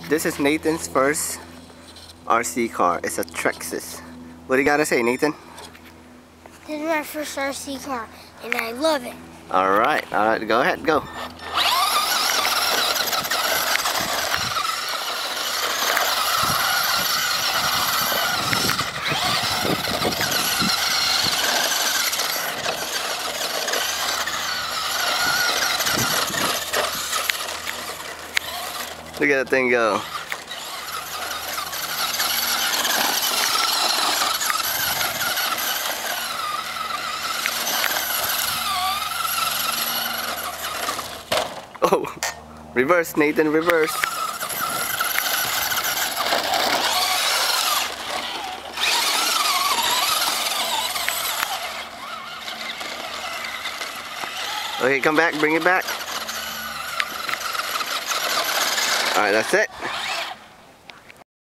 This is Nathan's first RC car. It's a Trexus. What do you gotta say, Nathan? This is my first RC car, and I love it. Alright, go ahead, go. Look at that thing go. Oh, reverse, Nathan, reverse. Okay, come back, bring it back. Alright, that's it.